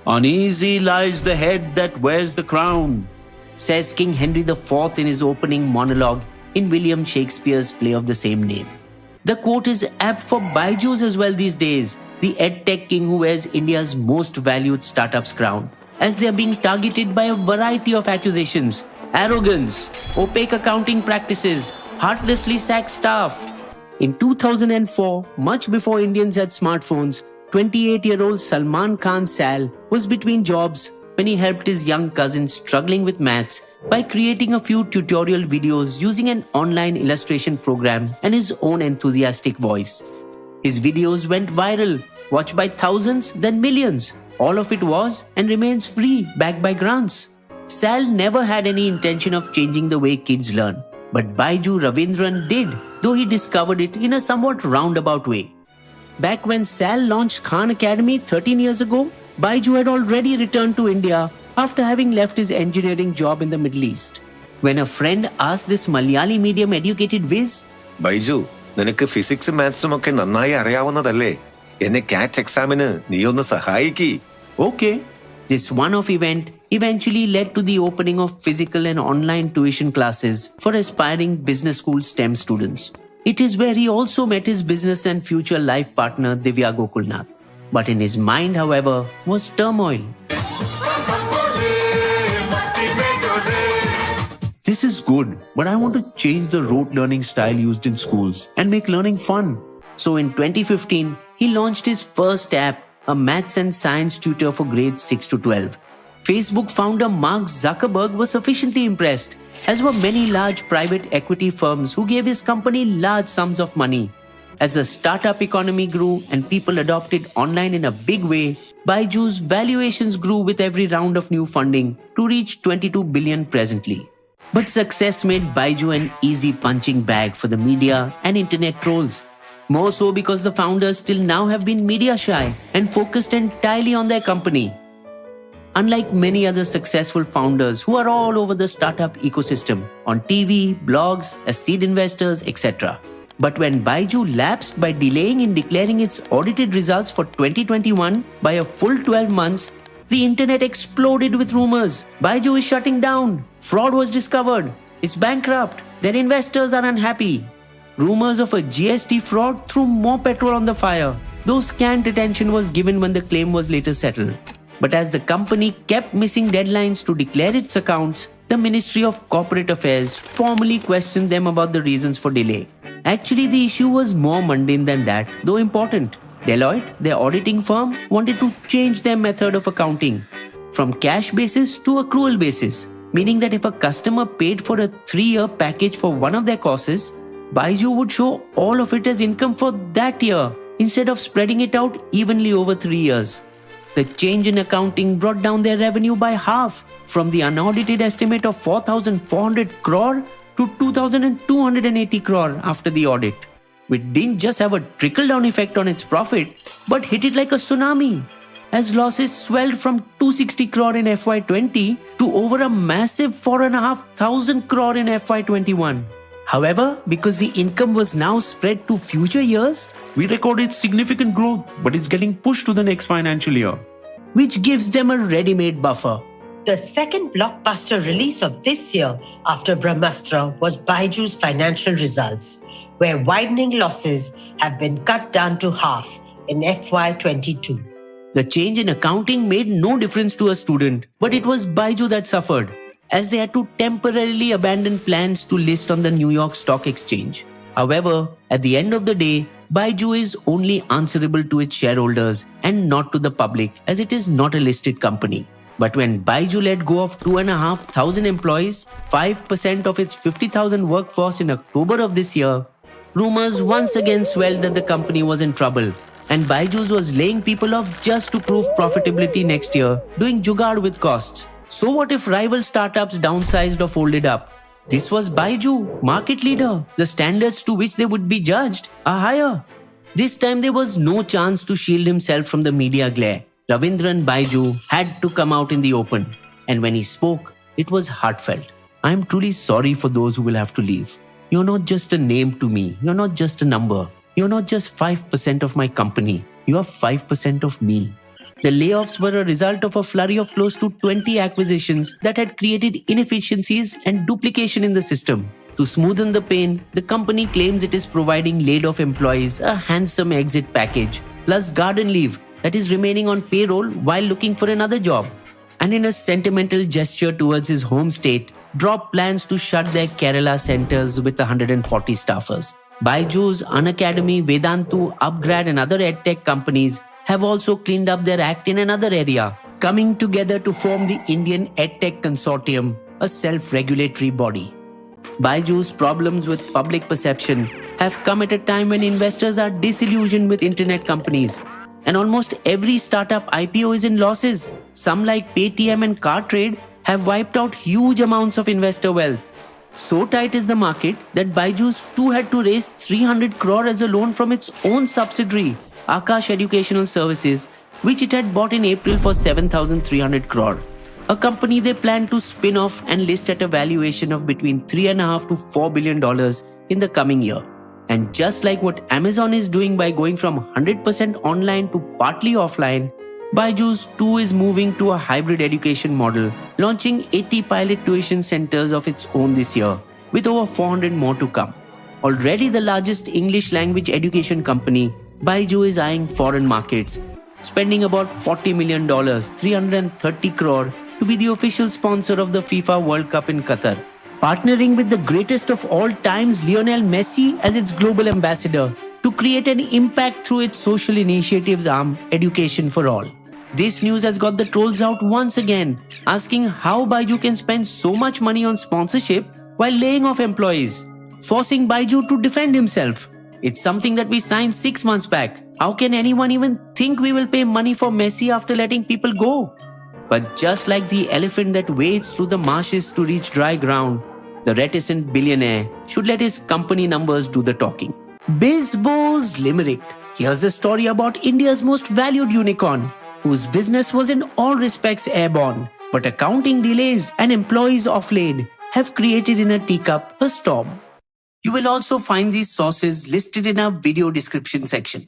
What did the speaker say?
Uneasy lies the head that wears the crown, says King Henry IV in his opening monologue in William Shakespeare's play of the same name. The quote is apt for Byju's as well these days, the edtech king who wears India's most valued startups crown, as they are being targeted by a variety of accusations: arrogance, opaque accounting practices, heartlessly sacked staff. In 2004, much before Indians had smartphones, 28-year-old Salman Khan Sal was between jobs when he helped his young cousin struggling with maths by creating a few tutorial videos using an online illustration program and his own enthusiastic voice. His videos went viral, watched by thousands, then millions. All of it was and remains free, backed by grants. Sal never had any intention of changing the way kids learn. But Byju Ravindran did, though he discovered it in a somewhat roundabout way. Back when Sal launched Khan Academy 13 years ago, Byju had already returned to India after having left his engineering job in the Middle East. When a friend asked this Malayali medium-educated Viz, Byju, നിനക്ക് ഫിസിക്സും മാത്സും ഒക്കെ നന്നായി അറിയാവുന്നതല്ലേ? എന്നെ കാറ്റ് എക്സാമിന് നീ ഒന്ന് സഹായിക്ക്. Okay. This one-off event eventually led to the opening of physical and online tuition classes for aspiring business school STEM students. It is where he also met his business and future life partner Divya Gokulnath. But in his mind, however, was turmoil. This is good, but I want to change the rote learning style used in schools and make learning fun. So in 2015, he launched his first app, a maths and science tutor for grades 6 to 12. Facebook founder Mark Zuckerberg was sufficiently impressed, as were many large private equity firms who gave his company large sums of money. As the startup economy grew and people adopted online in a big way, Byju's valuations grew with every round of new funding to reach 22 billion presently. But success made Byju an easy punching bag for the media and internet trolls. More so because the founders till now have been media shy and focused entirely on their company. Unlike many other successful founders who are all over the startup ecosystem, on TV, blogs, as seed investors, etc. But when Byju lapsed by delaying in declaring its audited results for 2021 by a full 12 months, the internet exploded with rumors. Byju is shutting down. Fraud was discovered. It's bankrupt. Their investors are unhappy. Rumors of a GST fraud threw more petrol on the fire, though scant attention was given when the claim was later settled. But as the company kept missing deadlines to declare its accounts, the Ministry of Corporate Affairs formally questioned them about the reasons for delay. Actually, the issue was more mundane than that, though important. Deloitte, their auditing firm, wanted to change their method of accounting from cash basis to accrual basis, meaning that if a customer paid for a 3-year package for one of their courses, Byju would show all of it as income for that year instead of spreading it out evenly over 3 years. The change in accounting brought down their revenue by half, from the unaudited estimate of 4,400 crore to 2,280 crore after the audit, which didn't just have a trickle-down effect on its profit, but hit it like a tsunami, as losses swelled from 260 crore in FY20 to over a massive 4,500 crore in FY21. However, because the income was now spread to future years, we recorded significant growth, but it's getting pushed to the next financial year, which gives them a ready-made buffer. The second blockbuster release of this year after Brahmastra was Byju's financial results, where widening losses have been cut down to half in FY22. The change in accounting made no difference to a student, but it was Byju that suffered, as they had to temporarily abandon plans to list on the New York Stock Exchange. However, at the end of the day, Byju is only answerable to its shareholders and not to the public, as it is not a listed company. But when Byju let go of 2,500 employees, 5% of its 50,000 workforce in October of this year, rumors once again swelled that the company was in trouble, and Byju's was laying people off just to prove profitability next year, doing jugaad with costs. So what if rival startups downsized or folded up? This was Byju, market leader. The standards to which they would be judged are higher. This time there was no chance to shield himself from the media glare. Ravindran Byju had to come out in the open. And when he spoke, it was heartfelt. I am truly sorry for those who will have to leave. You're not just a name to me. You're not just a number. You're not just 5% of my company. You are 5% of me. The layoffs were a result of a flurry of close to 20 acquisitions that had created inefficiencies and duplication in the system. To smoothen the pain, the company claims it is providing laid-off employees a handsome exit package, plus garden leave that is remaining on payroll while looking for another job. And in a sentimental gesture towards his home state, dropped plans to shut their Kerala centers with 140 staffers. Byju's, Unacademy, Vedantu, Upgrad and other edtech companies have also cleaned up their act in another area, coming together to form the Indian EdTech Consortium, a self-regulatory body. Byju's problems with public perception have come at a time when investors are disillusioned with internet companies, and almost every startup IPO is in losses. Some like Paytm and Cartrade have wiped out huge amounts of investor wealth. So tight is the market that Byju's too had to raise 300 crore as a loan from its own subsidiary, Akash Educational Services, which it had bought in April for 7,300 crore. A company they plan to spin off and list at a valuation of between $3.5 to $4 billion in the coming year. And just like what Amazon is doing by going from 100% online to partly offline, Byju's too is moving to a hybrid education model, launching 80 pilot tuition centers of its own this year, with over 400 more to come. Already the largest English language education company, Byju is eyeing foreign markets, spending about $40 million, 330 crore, to be the official sponsor of the FIFA World Cup in Qatar, partnering with the greatest of all times, Lionel Messi, as its global ambassador, to create an impact through its social initiatives arm, Education for All. This news has got the trolls out once again, asking how Byju can spend so much money on sponsorship while laying off employees, forcing Byju to defend himself. It's something that we signed 6 months back. How can anyone even think we will pay money for Messi after letting people go? But just like the elephant that wades through the marshes to reach dry ground, the reticent billionaire should let his company numbers do the talking. Bizbo's Limerick. Here's a story about India's most valued unicorn, whose business was in all respects airborne, but accounting delays and employees offlaid have created in a teacup a storm. You will also find these sources listed in our video description section.